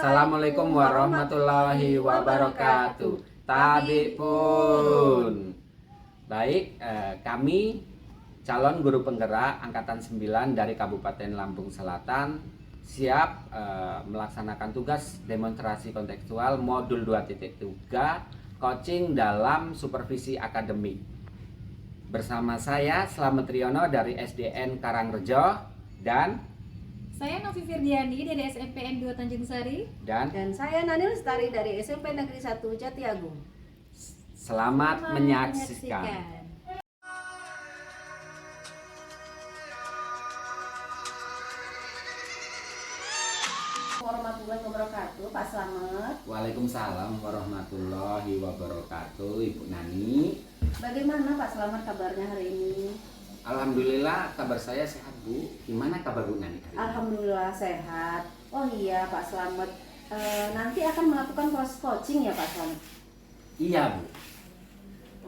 Assalamualaikum warahmatullahi wabarakatuh. Tabi pun. Baik, kami calon guru penggerak angkatan 9 dari Kabupaten Lampung Selatan siap melaksanakan tugas demonstrasi kontekstual modul 2.3 coaching dalam supervisi akademik. Bersama saya Slamet Riono dari SDN Karangrejo dan saya Novi Firdiani dari SMPN 2 Tanjung Sari dan saya Nani Lestari dari SMP Negeri 1 Jatiagung. Selamat menyaksikan. Warahmatullahi wabarakatuh, Pak Slamet. Waalaikumsalam warahmatullahi wabarakatuh, Ibu Nani. Bagaimana Pak Slamet kabarnya hari ini? Alhamdulillah kabar saya sehat, Bu. Gimana kabar Bu Nani hari ini? Alhamdulillah sehat. Oh iya Pak Slamet, nanti akan melakukan proses coaching ya Pak Slamet? Iya, Bu.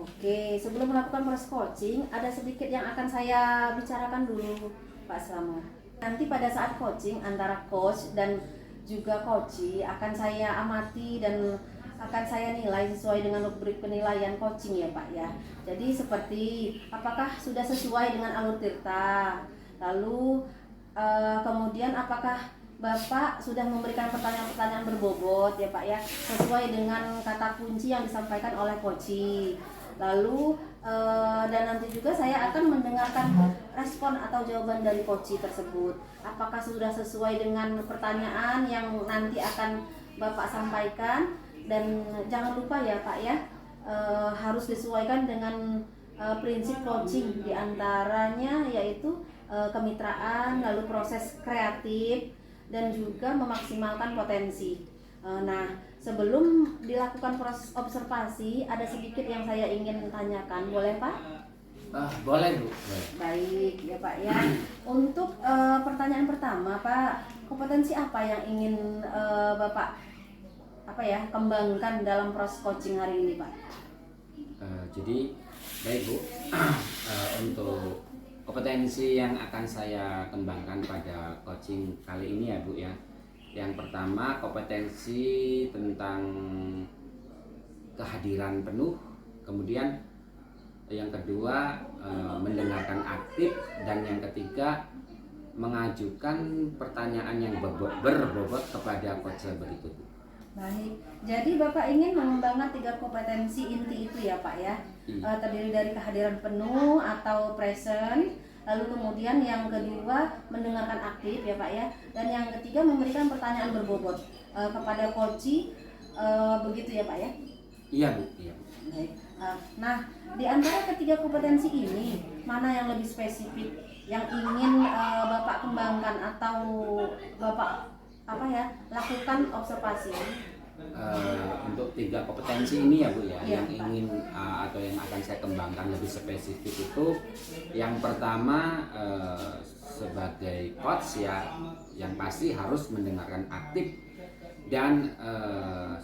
Oke, sebelum melakukan proses coaching, ada sedikit yang akan saya bicarakan dulu Pak Slamet. Nanti pada saat coaching antara coach dan juga coachee akan saya amati dan akan saya nilai sesuai dengan rubrik penilaian coaching ya Pak ya. Jadi seperti apakah sudah sesuai dengan alur tirta, lalu kemudian apakah Bapak sudah memberikan pertanyaan-pertanyaan berbobot ya Pak ya, sesuai dengan kata kunci yang disampaikan oleh coachee. Lalu dan nanti juga saya akan mendengarkan respon atau jawaban dari coachee tersebut. Apakah sudah sesuai dengan pertanyaan yang nanti akan Bapak sampaikan. Dan jangan lupa ya Pak ya, harus disesuaikan dengan prinsip coaching, diantaranya yaitu kemitraan, lalu proses kreatif, dan juga memaksimalkan potensi. Nah, sebelum dilakukan proses observasi, ada sedikit yang saya ingin tanyakan, boleh Pak? Boleh Bu. Boleh. Baik ya Pak ya. Untuk pertanyaan pertama Pak, kompetensi apa yang ingin Bapak kembangkan dalam proses coaching hari ini Pak? Jadi baik Bu, untuk kompetensi yang akan saya kembangkan pada coaching kali ini ya Bu ya. Yang pertama kompetensi tentang kehadiran penuh, kemudian yang kedua mendengarkan aktif, dan yang ketiga mengajukan pertanyaan yang berbobot kepada coach berikut. Baik, jadi Bapak ingin mengembangkan 3 kompetensi inti itu ya Pak ya. Terdiri dari kehadiran penuh atau present, lalu kemudian yang kedua mendengarkan aktif ya Pak ya, dan yang ketiga memberikan pertanyaan berbobot kepada coachee, begitu ya Pak ya? Iya Bu, iya. Baik. Nah, di antara ketiga kompetensi ini mana yang lebih spesifik yang ingin Bapak kembangkan atau Bapak lakukan observasi? Untuk 3 kompetensi ini ya Bu ya, Ya, yang ingin atau yang akan saya kembangkan lebih spesifik itu, yang pertama sebagai coach ya, yang pasti harus mendengarkan aktif, dan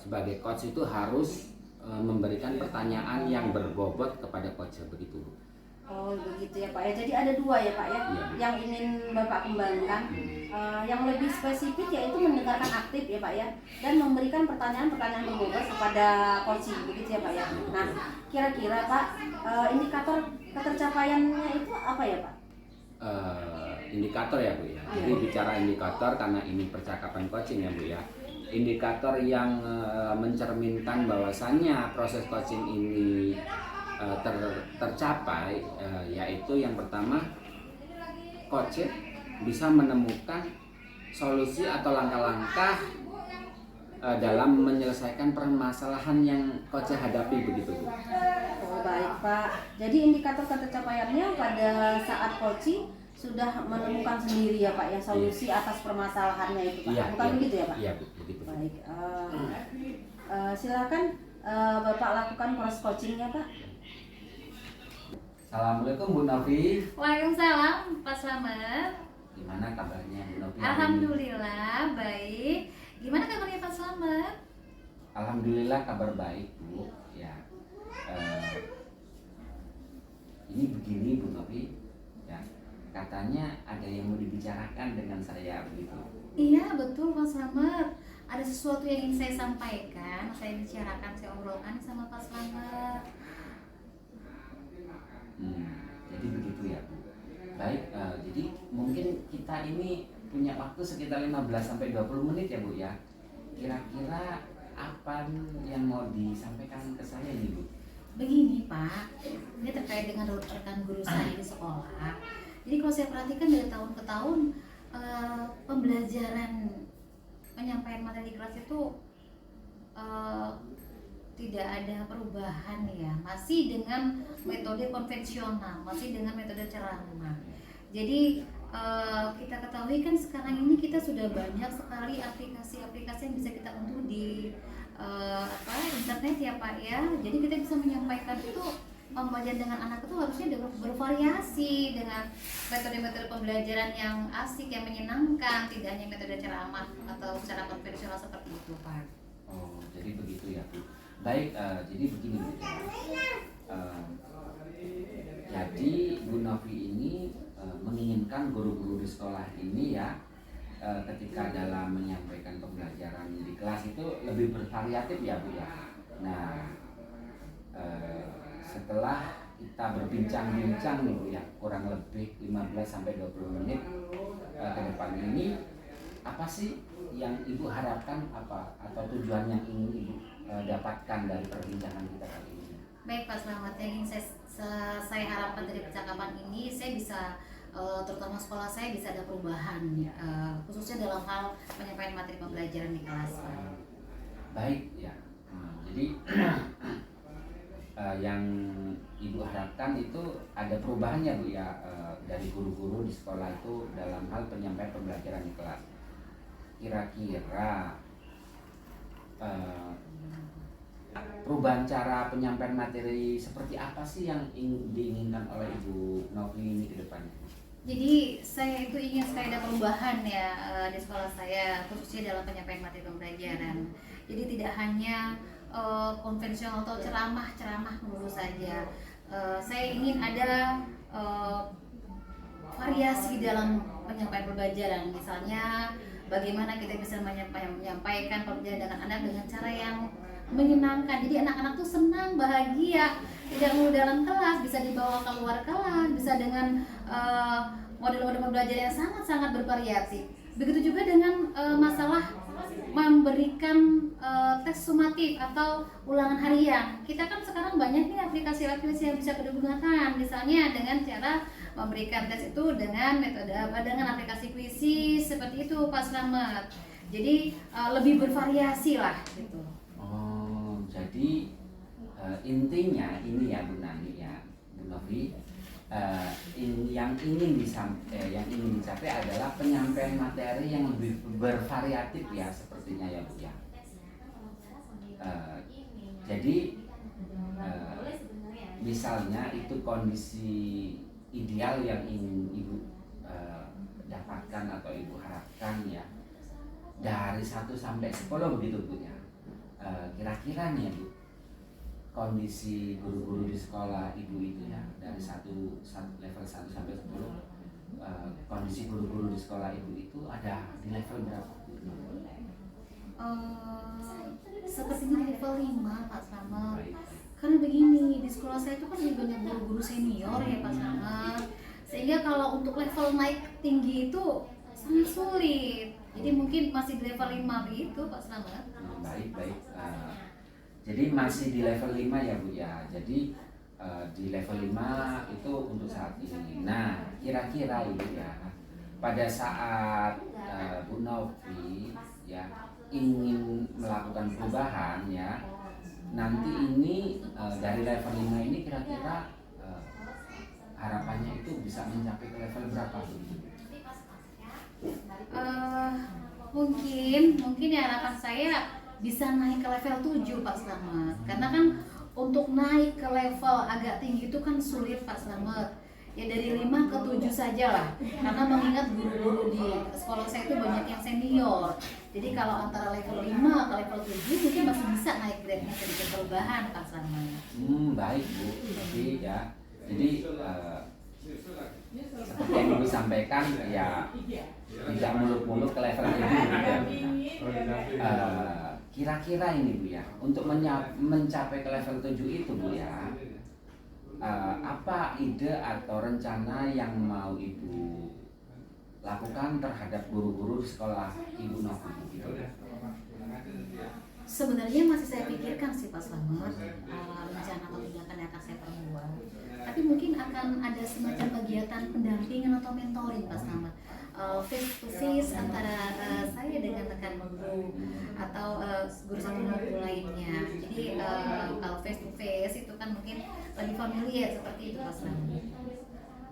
sebagai coach itu harus memberikan pertanyaan yang berbobot kepada coach begitu. Oh begitu ya Pak ya, jadi ada 2 ya Pak ya, Ya. yang ingin Bapak kembangkan. Yang lebih spesifik yaitu mendengarkan aktif ya Pak ya, dan memberikan pertanyaan-pertanyaan berbobot kepada coaching begitu ya Pak ya. Nah kira-kira Pak, indikator ketercapaiannya itu apa ya Pak? Indikator ya Bu ya. Jadi bicara indikator karena ini percakapan coaching ya Bu ya. Indikator yang mencerminkan bahwasannya proses coaching ini tercapai, yaitu yang pertama coach bisa menemukan solusi atau langkah-langkah dalam menyelesaikan permasalahan yang coach hadapi begitu Bu. Oh baik Pak, jadi indikator ketercapaiannya pada saat coaching sudah menemukan sendiri ya Pak ya solusi atas permasalahannya itu Pak, Iya, bukan iya, begitu ya Pak? Iya Bu, begitu. Baik, silakan Bapak lakukan proses coachingnya Pak. Assalamualaikum Bu Novi. Waalaikumsalam Pak Slamet. Gimana kabarnya Bu Novi? Alhamdulillah baik. Gimana kabarnya Pak Slamet? Alhamdulillah kabar baik Bu ya. Ini begini Bu Novi ya, katanya ada yang mau dibicarakan dengan saya begitu. Iya betul Pak Slamet. ada sesuatu yang ingin saya sampaikan, saya bicarakan, saya obrolkan sama Pak Slamet. Jadi begitu ya Bu. Baik, jadi mungkin kita ini punya waktu sekitar 15-20 menit ya Bu ya. Kira-kira apa yang mau disampaikan ke saya ini Bu? Begini Pak, ini terkait dengan rekan guru saya di sekolah. Jadi kalau saya perhatikan dari tahun ke tahun, pembelajaran penyampaian materi di kelas itu tidak ada perubahan ya, masih dengan metode konvensional, masih dengan metode ceramah. Jadi kita ketahui kan sekarang ini kita sudah banyak sekali aplikasi-aplikasi yang bisa kita unduh di internet ya Pak ya. Jadi kita bisa menyampaikan itu, pembelajaran dengan anak itu harusnya bervariasi dengan metode-metode pembelajaran yang asik, yang menyenangkan, tidak hanya metode ceramah atau secara konvensional seperti itu Pak. Oh, jadi begitu ya Bu. Baik, jadi begini Bu ya. Jadi Bu Novi ini menginginkan guru-guru di sekolah ini ya, ketika dalam menyampaikan pembelajaran di kelas itu lebih bervariatif ya Bu ya. Nah, setelah kita berbincang-bincang nih Bu ya, kurang lebih 15-20 menit ke depan ini, apa sih yang Ibu harapkan, apa atau tujuan yang ingin Ibu dapatkan dari perbincangan kita kali ini? Baik Pak Slamet, yang ingin saya harapkan dari percakapan ini, saya bisa terutama sekolah saya bisa ada perubahan khususnya dalam hal penyampaian materi pembelajaran di kelas Pak. Baik ya, jadi yang Ibu harapkan itu ada perubahannya Bu ya, dari guru-guru di sekolah itu dalam hal penyampaian pembelajaran di kelas. Kira-kira perubahan cara penyampaian materi seperti apa sih yang diinginkan oleh Ibu Novi ini ke depannya? Jadi saya itu ingin sekali ada perubahan ya di sekolah saya, khususnya dalam penyampaian materi pembelajaran. Jadi tidak hanya konvensional atau ceramah dulu saja. Saya ingin ada variasi dalam penyampaian pembelajaran. Misalnya bagaimana kita bisa menyampaikan pembelajaran dengan anak dengan cara yang menyenangkan. Jadi anak-anak tuh senang, bahagia, tidak melulu dalam kelas, bisa dibawa keluar kelas, bisa dengan model-model pembelajaran yang sangat-sangat bervariatif. Begitu juga dengan masalah memberikan tes sumatif atau ulangan harian. Kita kan sekarang banyak nih aplikasi-aplikasi yang bisa kita gunakan, misalnya dengan cara memberikan tes itu dengan metode dengan aplikasi kuisis seperti itu Pak Slamet. Jadi lebih bervariasi lah gitu. Oh, jadi intinya ini ya Bu Nani ya, Bu Novi, yang ingin dicapai adalah penyampaian materi yang lebih bervariatif ya, sepertinya ya Bu ya. Jadi misalnya itu kondisi ideal yang ingin Ibu dapatkan atau Ibu harapkan ya, dari 1 sampai 10 begitu Bu ya. Kira-kira nih ya Bu, kondisi guru-guru di sekolah Ibu itu ya, dari level 1 sampai 10, kondisi guru-guru di sekolah Ibu itu ada di level berapa? Sepertinya level 5 Pak Slamet. Karena begini, di sekolah saya itu kan lebih banyak guru-guru senior ya Pak Slamet. Sehingga kalau untuk level naik tinggi itu sangat sulit. Jadi mungkin masih di level 5 begitu Pak Slamet. Baik. Jadi masih di level 5 ya Bu ya. Jadi di level 5 itu untuk saat ini. Nah, kira-kira Ibu ya, pada saat Bu Novi ya ingin melakukan perubahan ya, nanti ini dari level 5 ini kira-kira harapannya itu bisa mencapai ke level berapa Bu? Mungkin ya harapan saya bisa naik ke level 7 Pak Slamet. Karena kan untuk naik ke level agak tinggi itu kan sulit Pak Slamet. Ya dari 5 ke 7 saja lah. Karena mengingat guru-guru di sekolah saya itu banyak yang senior. Jadi kalau antara level 5 ke level 7 mungkin masih bisa naik grade-nya sedikit perubahan Pak Slamet. Baik Bu. Tapi ya, jadi seperti yang Ibu sampaikan ya tidak muluk-muluk ke level itu ya. Kira-kira ini Bu ya, untuk mencapai ke level 7 itu Bu ya, apa ide atau rencana yang mau Ibu lakukan terhadap guru-guru di sekolah Ibu Novi gitu? Sebenarnya masih saya pikirkan sih Pak Slamet, rencana atau tindakan yang akan saya perbuat. Tapi mungkin akan ada semacam kegiatan pendampingan atau mentoring Pak Slamet, face to face antara saya dengan rekan guru atau guru satu guru lainnya. Jadi kalau face to face itu kan mungkin lebih familiar seperti itu Pak Slamet.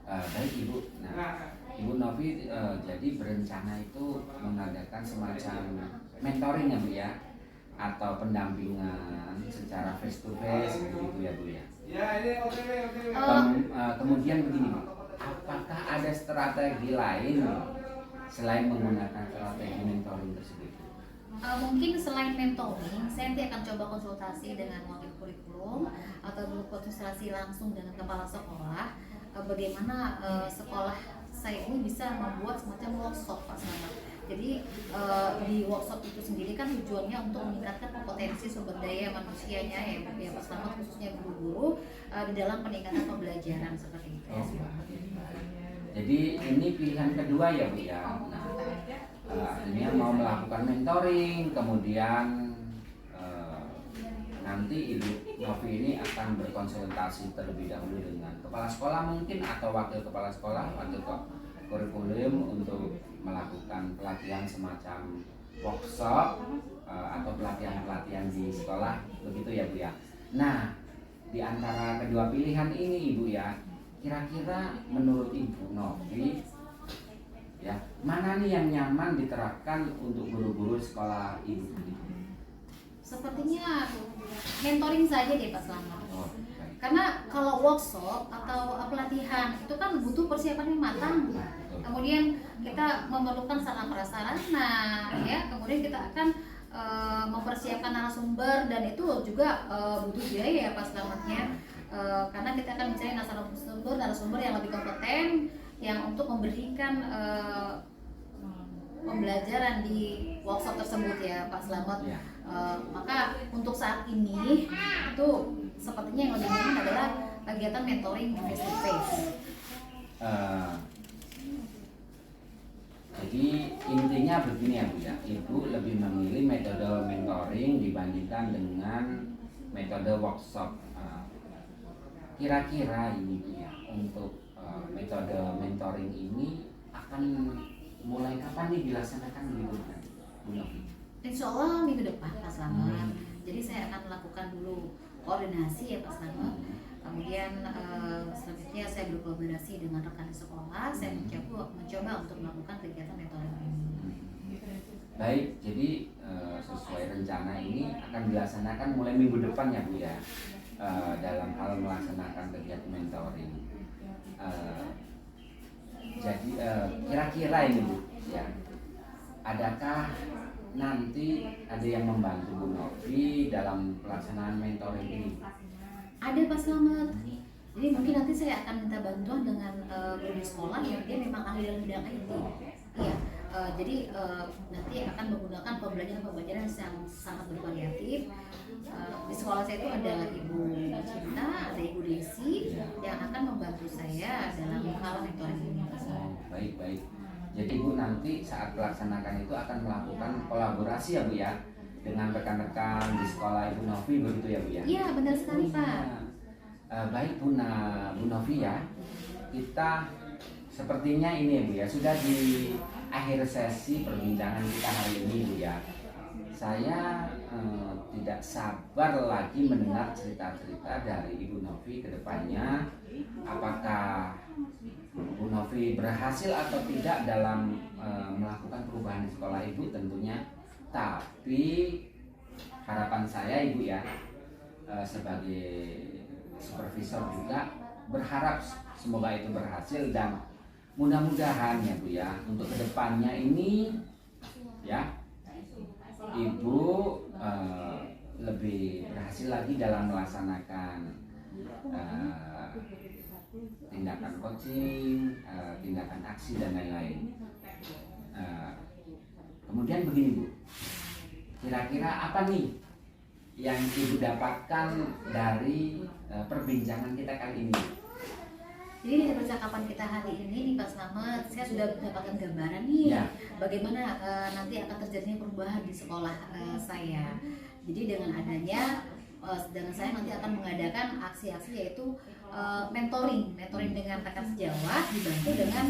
Baik Ibu. Nah, Ibu Novi jadi berencana itu mengadakan semacam mentoring ya Bu ya, atau pendampingan secara face to face begitu ya Bu ya. Kemudian begini Bu, apakah ada strategi lain selain menggunakan strategi mentoring tersebut? Mungkin selain mentoring, saya nanti akan coba konsultasi dengan wakil kurikulum atau konsultasi langsung dengan kepala sekolah, bagaimana sekolah saya ini bisa membuat semacam workshop Pak Slamet. Jadi di workshop itu sendiri kan tujuannya untuk meningkatkan kompetensi sumber daya manusianya ya Pak Slamet, khususnya guru-guru di dalam peningkatan pembelajaran seperti itu ya. Jadi ini pilihan kedua ya Bu ya. Nah, artinya mau melakukan mentoring, kemudian nanti Ibu Novi ini akan berkonsultasi terlebih dahulu dengan kepala sekolah mungkin atau wakil kepala sekolah atau kurikulum untuk melakukan pelatihan semacam workshop atau pelatihan-pelatihan di sekolah begitu ya Bu ya. Nah, di antara kedua pilihan ini Ibu ya, kira-kira menurut Ibu Novi ya, mana nih yang nyaman diterapkan untuk guru-guru sekolah Ibu? Sepertinya mentoring saja deh Pak Slamet. Karena kalau workshop atau pelatihan itu kan butuh persiapan yang matang. Kemudian kita memerlukan sarana prasarana, ya. Kemudian kita akan mempersiapkan narasumber dan itu juga butuh biaya ya Pak Slametnya. Karena kita akan mencari narasumber yang lebih kompeten yang untuk memberikan pembelajaran di workshop tersebut ya Pak Slamet. Maka untuk saat ini itu sepertinya yang lebih nyaman adalah kegiatan mentoring face to face. Jadi intinya begini ya Bu ya, Ibu lebih memilih metode mentoring dibandingkan dengan metode workshop. Kira-kira ini Bu ya, untuk metode mentoring ini akan mulai kapan nih dilaksanakan begitu kan Bu Novi? Insya Allah minggu depan Pak Slamet. Jadi saya akan melakukan dulu koordinasi ya Pak Slamet. Kemudian selanjutnya saya berkolaborasi dengan rekan di sekolah. Saya mencoba untuk melakukan kegiatan mentoring ini. Baik, jadi sesuai rencana ini akan dilaksanakan mulai minggu depan ya Bu ya, dalam hal melaksanakan kegiatan mentoring. Jadi kira-kira ini Bu ya, adakah nanti ada yang membantu Bu Novi dalam pelaksanaan mentoring ini? Ada Pak Slamet. Jadi mungkin nanti saya akan minta bantuan dengan guru di sekolah yang dia memang ahli dalam bidang IT. Iya. Jadi nanti akan menggunakan pembelajaran yang sangat bervariatif. Di sekolah saya itu ada Ibu Cinta, ada Ibu Desi yang akan membantu saya dalam hal mentoring ini. Baik. Jadi Bu nanti saat pelaksanakan itu akan melakukan kolaborasi ya Bu ya dengan rekan-rekan di sekolah Ibu Novi begitu ya Bu ya? Iya benar sekali Pak. Baik Bu Novi ya, kita sepertinya ini ya Bu ya, sudah di akhir sesi perbincangan kita hari ini Bu ya. Saya tidak sabar lagi mendengar cerita-cerita dari Ibu Novi ke depannya. Apakah Bu Novi berhasil atau tidak dalam melakukan perubahan di sekolah Ibu tentunya. Tapi harapan saya Ibu ya, sebagai supervisor juga berharap semoga itu berhasil dan mudah-mudahan ya Bu ya, untuk kedepannya ini ya Ibu lebih berhasil lagi dalam melaksanakan eh, tindakan coaching, tindakan aksi dan lain-lain. Kemudian begini Bu, kira-kira apa nih yang Ibu dapatkan dari perbincangan kita kali ini? Jadi di percakapan kita hari ini nih Pak Slamet, saya sudah mendapatkan gambaran nih Ya. bagaimana nanti akan terjadinya perubahan di sekolah saya. Jadi dengan adanya dengan saya nanti akan mengadakan aksi-aksi yaitu mentoring dengan rekan sejawat dibantu dengan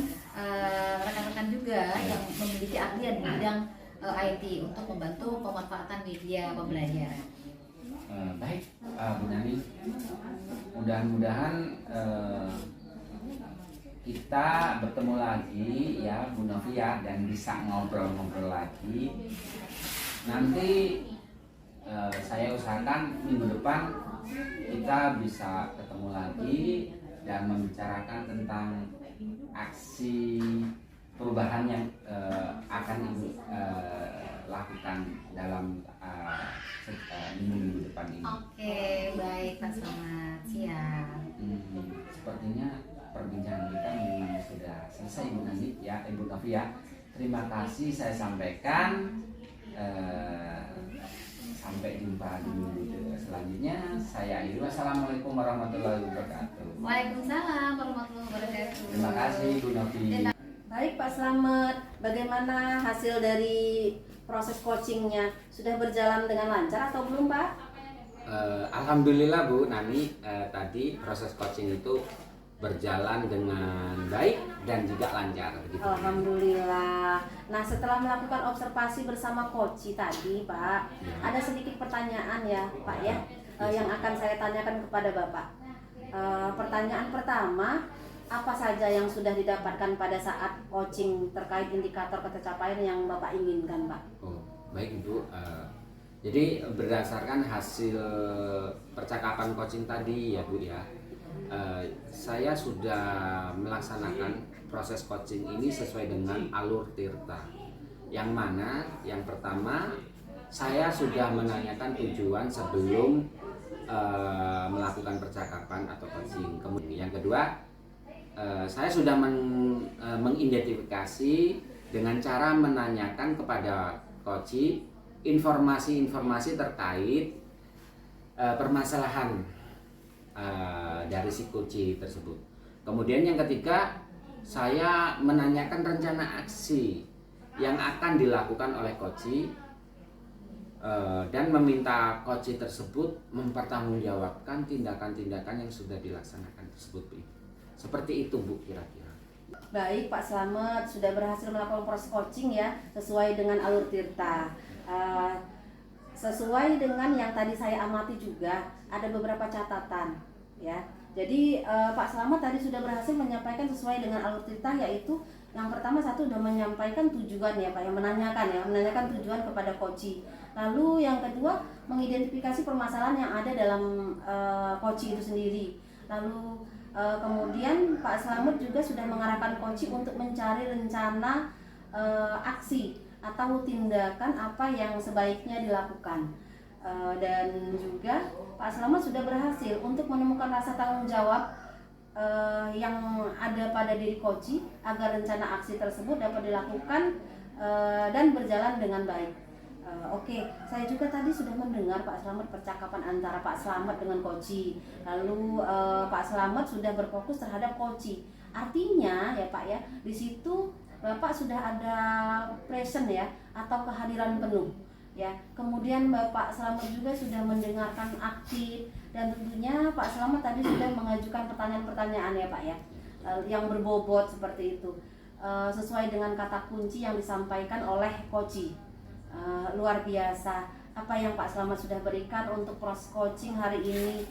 rekan-rekan juga yang memiliki ahlian di bidang IT untuk membantu pemanfaatan media pembelajaran. Baik, Bu Nani, mudah-mudahan kita bertemu lagi ya Bu Novia dan bisa ngobrol-ngobrol lagi. Nanti saya usahakan minggu depan kita bisa ketemu lagi dan membicarakan tentang aksi perubahan yang akan Ibu lakukan dalam minggu depan ini. Oke, baik Pak Slamet, siap. Sepertinya perbincangan kita memang sudah selesai Bu Nani ya, Ibu Novia. Terima kasih saya sampaikan. Sampai jumpa di minggu selanjutnya. Saya Iru. Assalamualaikum warahmatullahi wabarakatuh. Waalaikumsalam warahmatullahi wabarakatuh. Terima kasih Bu Novi. Baik Pak Slamet, bagaimana hasil dari proses coachingnya? Sudah berjalan dengan lancar atau belum Pak? Alhamdulillah Bu Nani, tadi proses coaching itu berjalan dengan baik dan juga lancar begitu. Alhamdulillah. Nah, setelah melakukan observasi bersama coach tadi, Pak, Ya. ada sedikit pertanyaan ya, Pak ya, yang akan saya tanyakan kepada Bapak. Pertanyaan pertama, apa saja yang sudah didapatkan pada saat coaching terkait indikator tercapaian yang Bapak inginkan, Pak? Oh, baik Ibu. Jadi berdasarkan hasil percakapan coaching tadi ya Bu ya, saya sudah melaksanakan proses coaching ini sesuai dengan alur Tirta. Yang mana yang pertama saya sudah menanyakan tujuan sebelum melakukan percakapan atau coaching. Kemudian yang kedua, saya sudah mengidentifikasi dengan cara menanyakan kepada coach informasi-informasi terkait permasalahan dari si coach tersebut. Kemudian yang ketiga, saya menanyakan rencana aksi yang akan dilakukan oleh coach dan meminta coach tersebut mempertanggungjawabkan tindakan-tindakan yang sudah dilaksanakan tersebut. Seperti itu Bu kira-kira. Baik Pak Slamet, sudah berhasil melakukan proses coaching ya, sesuai dengan alur Tirta. Sesuai dengan yang tadi saya amati juga, ada beberapa catatan ya. Jadi Pak Slamet tadi sudah berhasil menyampaikan sesuai dengan alur Tirta, yaitu yang pertama satu sudah menyampaikan tujuan ya Pak, yang menanyakan tujuan kepada coach. Lalu yang kedua mengidentifikasi permasalahan yang ada dalam coach itu sendiri. Lalu kemudian Pak Slamet juga sudah mengarahkan coach untuk mencari rencana aksi atau tindakan apa yang sebaiknya dilakukan. Dan juga Pak Slamet sudah berhasil untuk menemukan rasa tanggung jawab yang ada pada diri coach agar rencana aksi tersebut dapat dilakukan dan berjalan dengan baik. Oke, saya juga tadi sudah mendengar Pak Slamet percakapan antara Pak Slamet dengan coach. Lalu Pak Slamet sudah berfokus terhadap coach. Artinya ya Pak ya, di situ Bapak sudah ada present ya atau kehadiran penuh ya. Kemudian Bapak Slamet juga sudah mendengarkan aktif dan tentunya Pak Slamet tadi sudah mengajukan pertanyaan-pertanyaan ya Pak ya, yang berbobot seperti itu, sesuai dengan kata kunci yang disampaikan oleh coach. Luar biasa apa yang Pak Slamet sudah berikan untuk proses coaching hari ini.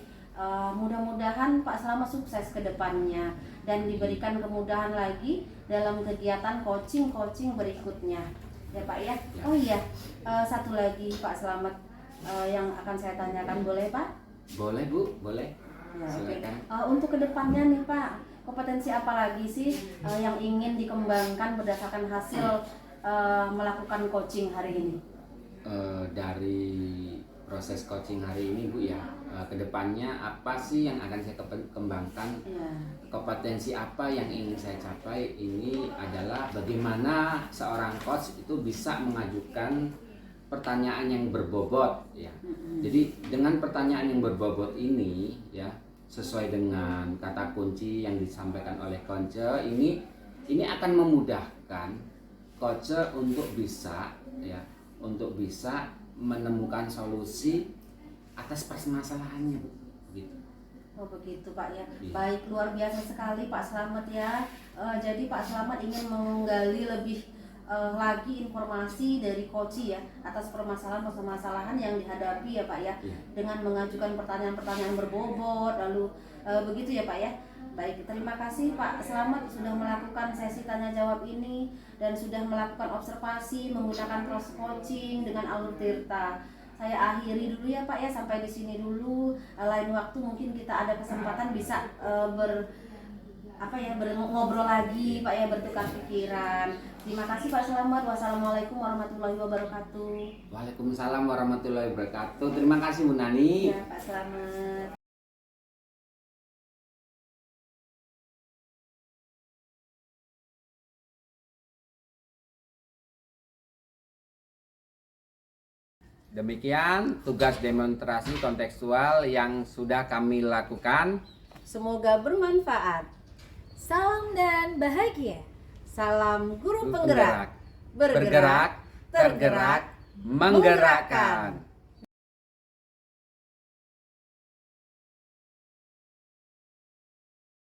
Mudah-mudahan Pak Slamet sukses ke depannya dan diberikan kemudahan lagi dalam kegiatan coaching berikutnya ya Pak ya. Oh iya, satu lagi Pak Slamet yang akan saya tanyakan, boleh Pak? Boleh Bu, boleh. Ya, Silakan. Untuk kedepannya nih Pak, kompetensi apa lagi sih yang ingin dikembangkan berdasarkan hasil melakukan coaching hari ini? Dari proses coaching hari ini Bu ya, kedepannya apa sih yang akan saya kembangkan, Ya. kompetensi apa yang ingin saya capai. Ini adalah bagaimana seorang coach itu bisa mengajukan pertanyaan yang berbobot ya. Jadi dengan pertanyaan yang berbobot ini ya, sesuai dengan kata kunci yang disampaikan oleh coach ini akan memudahkan coach untuk bisa ya, untuk bisa menemukan solusi atas permasalahannya, Bu. Gitu. Oh begitu Pak ya. Iya. Baik, luar biasa sekali Pak Slamet ya. Jadi Pak Slamet ingin menggali lebih lagi informasi dari Koci ya atas permasalahan yang dihadapi ya Pak ya. Iya. Dengan mengajukan pertanyaan-pertanyaan berbobot lalu begitu ya Pak ya. Baik, terima kasih Pak Slamet sudah melakukan sesi tanya jawab ini dan sudah melakukan observasi menggunakan cross coaching dengan Alur Tirta. Saya akhiri dulu ya Pak ya, sampai di sini dulu. Lain waktu mungkin kita ada kesempatan bisa ngobrol lagi Pak ya, bertukar pikiran. Terima kasih Pak Slamet. Wassalamualaikum warahmatullahi wabarakatuh. Waalaikumsalam warahmatullahi wabarakatuh. Terima kasih Bu Nani. Ya Pak Slamet. Demikian tugas demonstrasi kontekstual yang sudah kami lakukan. Semoga bermanfaat. Salam dan bahagia. Salam guru Guru penggerak. bergerak, tergerak, menggerakkan.